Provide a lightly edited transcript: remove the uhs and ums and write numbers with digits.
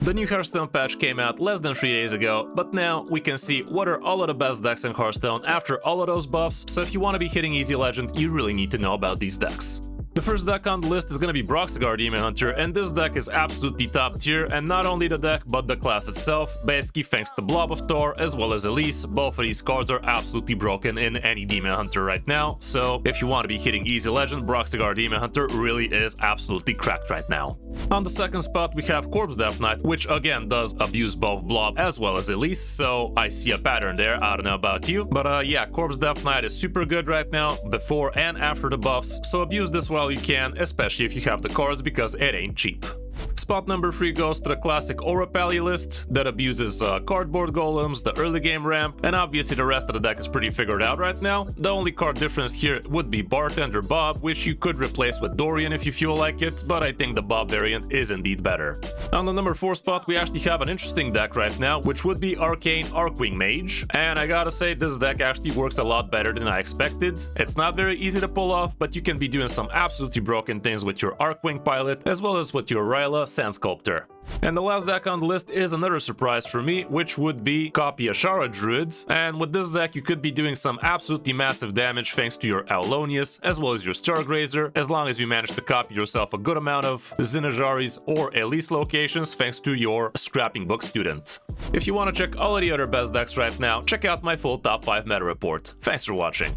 The new Hearthstone patch came out less than 3 days ago, but now we can see what are all of the best decks in Hearthstone after all of those buffs, so if you want to be hitting Easy Legend, you really need to know about these decks. The first deck on the list is going to be Broxgard Demon Hunter, and this deck is absolutely top tier, and not only the deck but the class itself, basically thanks to Blob of Thor as well as Elise. Both of these cards are absolutely broken in any Demon Hunter right now, so if you want to be hitting Easy Legend, Broxgard Demon Hunter really is absolutely cracked right now. On the second spot we have Corpse Death Knight, which again does abuse both Blob as well as Elise, so I see a pattern there. I don't know about you, but yeah, Corpse Death Knight is super good right now, before and after the buffs, so abuse this while you can, especially if you have the cards, because it ain't cheap. Spot number 3 goes to the classic Aura Pally list that abuses cardboard golems, the early game ramp, and obviously the rest of the deck is pretty figured out right now. The only card difference here would be Bartender Bob, which you could replace with Dorian if you feel like it, but I think the Bob variant is indeed better. On the number 4 spot we actually have an interesting deck right now, which would be Arcane Arcwing Mage, and I gotta say this deck actually works a lot better than I expected. It's not very easy to pull off, but you can be doing some absolutely broken things with your Arcwing pilot as well as with your Ryla Sand Sculptor. And the last deck on the list is another surprise for me, which would be copy Ashara Druid, and with this deck you could be doing some absolutely massive damage thanks to your Aulonius as well as your Stargrazer, as long as you manage to copy yourself a good amount of Zinajari's or Elise locations thanks to your Scrapping Book Student. If you want to check all of the other best decks right now, check out my full top 5 meta report. Thanks for watching.